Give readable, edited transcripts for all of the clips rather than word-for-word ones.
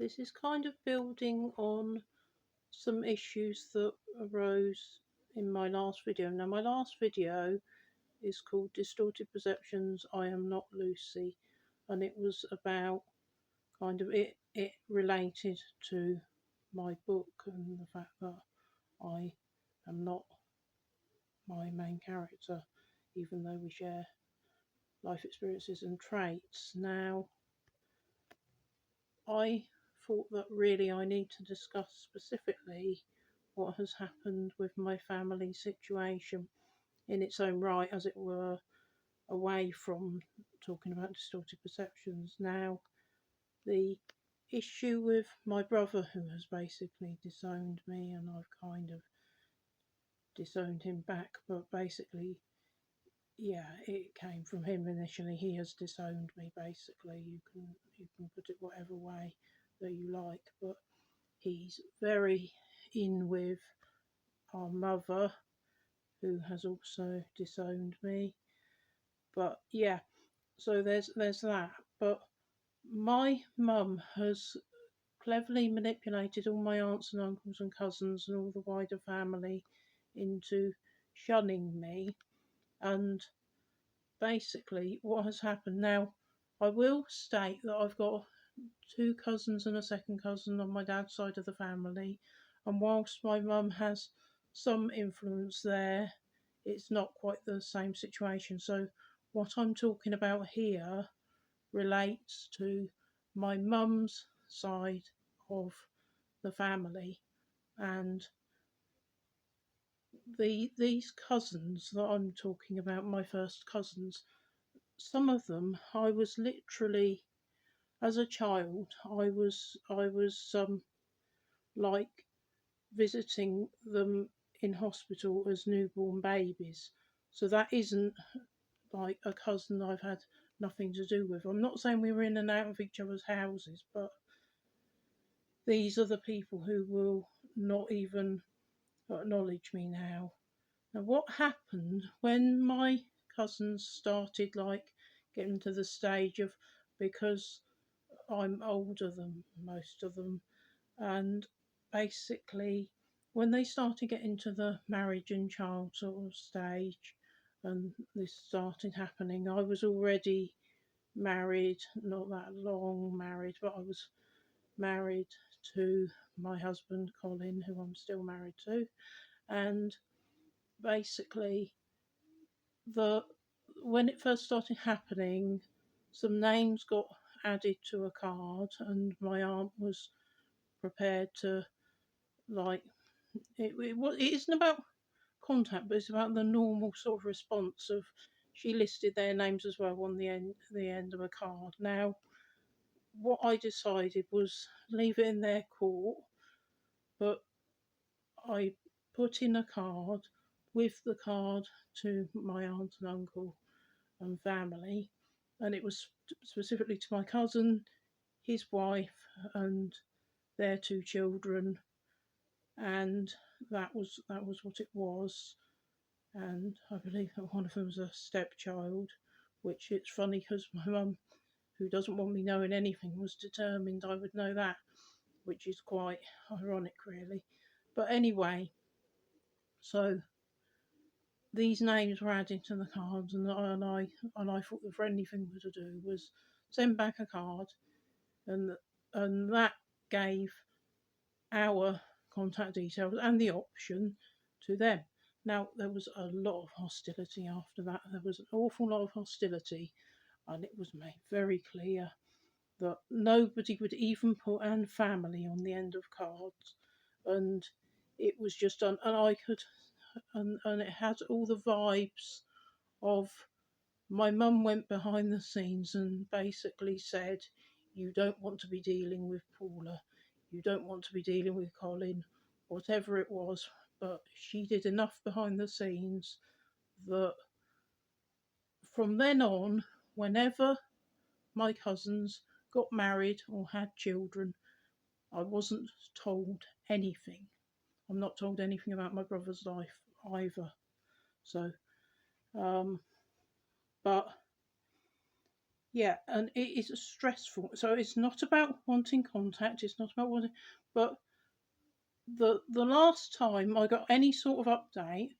This is kind of building on some issues that arose in my last video. Now, my last video is called Distorted Perceptions, I Am Not Lucy, and it was about it related to my book and the fact that I am not my main character, even though we share life experiences and traits. Now, I thought that really I need to discuss specifically what has happened with my family situation in its own right, as it were, away from talking about distorted perceptions. Now, the issue with my brother, who has basically disowned me, and I've kind of disowned him back, but basically, yeah, it came from him initially. He has disowned me. Basically, you can put it whatever way that you like, but he's very in with our mother, who has also disowned me. But yeah, so there's that. But my mum has cleverly manipulated all my aunts and uncles and cousins and all the wider family into shunning me. And basically, what has happened now, I will state that I've got two cousins and a second cousin on my dad's side of the family, and whilst my mum has some influence there, it's not quite the same situation. So, what I'm talking about here relates to my mum's side of the family, and these cousins that I'm talking about, my first cousins, some of them I was literally, as a child, I was like visiting them in hospital as newborn babies. So that isn't like a cousin I've had nothing to do with. I'm not saying we were in and out of each other's houses, but these are the people who will not even acknowledge me now. Now, what happened when my cousins started like getting to the stage of, because I'm older than most of them, and basically when they started getting to the marriage and child sort of stage, and this started happening, I was already married, not that long married, but I was married to my husband Colin, who I'm still married to, and basically the when it first started happening, some names got added to a card, and my aunt was prepared to, like, it isn't about contact, but it's about the normal sort of response of, she listed their names as well on the end of a card. Now, what I decided was leave it in their court, but I put in a card with the card to my aunt and uncle and family, and it was specifically to my cousin, his wife, and their two children, and that was what it was. And I believe that one of them was a stepchild, which it's funny because my mum, who doesn't want me knowing anything, was determined I would know that, which is quite ironic, really. But anyway, so these names were added to the cards, and I thought the friendly thing to do was send back a card, and that gave our contact details and the option to them. Now, there was a lot of hostility after that. There was an awful lot of hostility, and it was made very clear that nobody would even put "and family" on the end of cards, and it was just done. And I could, and it had all the vibes of, my mum went behind the scenes and basically said, "You don't want to be dealing with Paula, you don't want to be dealing with Colin," whatever it was. But she did enough behind the scenes that from then on, whenever my cousins got married or had children, I wasn't told anything. I'm not told anything about my brother's life either. So, but yeah, and it is stressful. So it's not about wanting contact. It's not about wanting, but the last time I got any sort of update,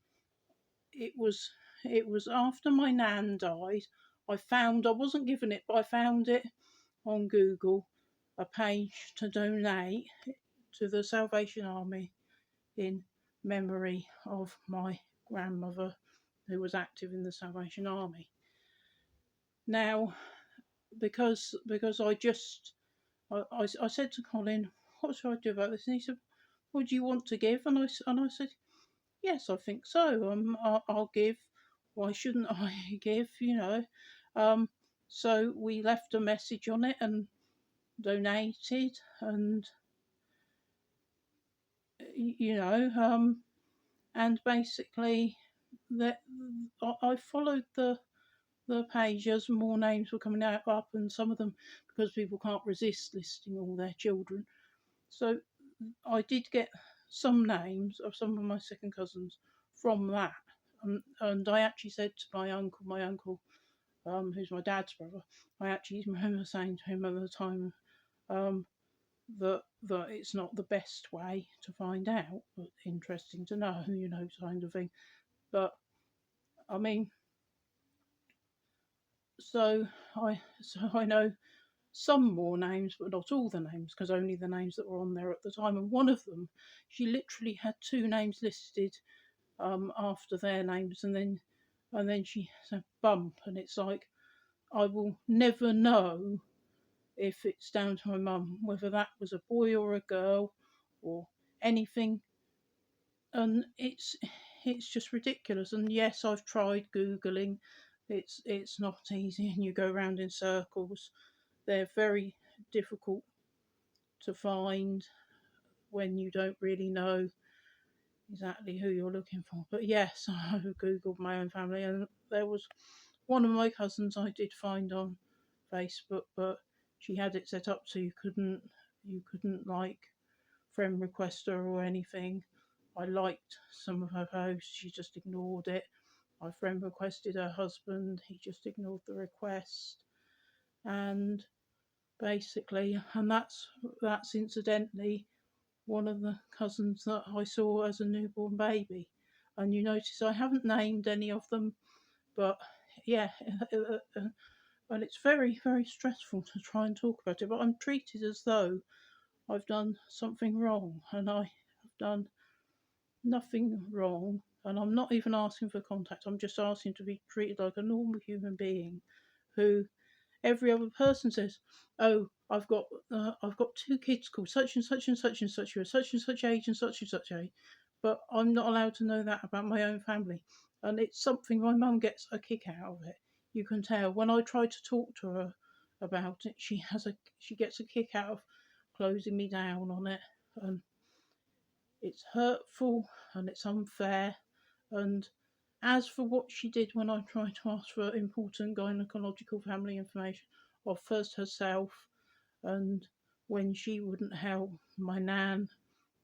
it was it was after my nan died. I wasn't given it, but I found it on Google, a page to donate to the Salvation Army in memory of my grandmother who was active in the Salvation Army. Now, because I said to Colin, what should I do about this? And he said, what do you want to give? And I said, yes, I think so. I'll give. Why shouldn't I give? So we left a message on it and donated, and you know, and basically that I followed the page as more names were coming out up, and some of them because people can't resist listing all their children. So I did get some names of some of my second cousins from that. And I actually said to my uncle, who's my dad's brother, I actually remember saying to him at the time um, that it's not the best way to find out, but interesting to know, kind of thing. But I mean, so I know some more names, but not all the names, because only the names that were on there at the time. And one of them, she literally had two names listed after their names, and then she said bump, and it's like I will never know if it's down to my mum whether that was a boy or a girl or anything, and it's just ridiculous. And yes, I've tried googling. It's not easy, and you go round in circles. They're very difficult to find when you don't really know exactly who you're looking for. But yes, I googled my own family, and there was one of my cousins I did find on Facebook, but she had it set up so you couldn't like friend request her or anything. I liked some of her posts, she just ignored it. I friend requested her husband, he just ignored the request. And basically, and that's incidentally one of the cousins that I saw as a newborn baby. And you notice I haven't named any of them, but yeah, and it's very, very stressful to try and talk about it. But I'm treated as though I've done something wrong, and I have done nothing wrong. And I'm not even asking for contact. I'm just asking to be treated like a normal human being, who every other person says, "Oh, I've got two kids called such and such and such and such, who are such and such age and such age," but I'm not allowed to know that about my own family, and it's something my mum gets a kick out of it. You can tell when I try to talk to her about it, she gets a kick out of closing me down on it, and it's hurtful and it's unfair. And as for what she did when I tried to ask for important gynecological family information of first herself, and when she wouldn't help my nan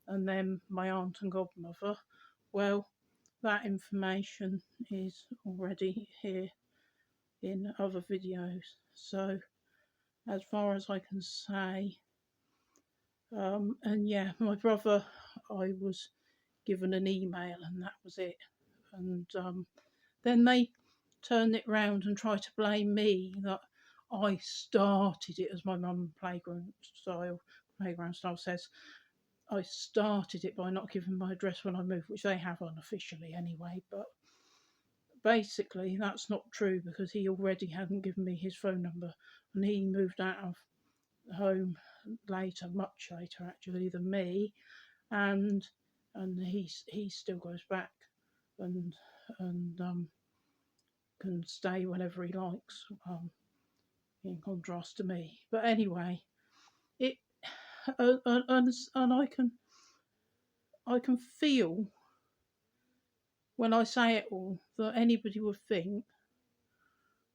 and then my aunt and godmother, well, that information is already here in other videos. So, as far as I can say, and yeah, my brother, I was given an email and that was it. And then they turned it round and tried to blame me that I started it, as my mum playground style says. I started it by not giving my address when I moved, which they have unofficially anyway. But basically, that's not true because he already hadn't given me his phone number, and he moved out of home later, much later actually than me, and he still goes back and can stay whenever he likes, in contrast to me. But anyway, it and I can feel when I say it all that anybody would think,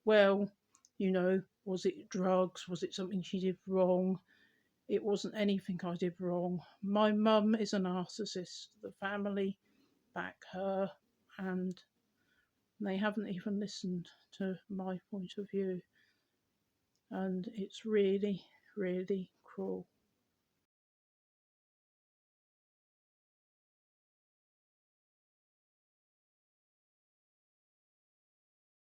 well, was it drugs? Was it something she did wrong? It wasn't anything I did wrong. My mum is a narcissist. The family back her, and they haven't even listened to my point of view. and it's really, really cruel.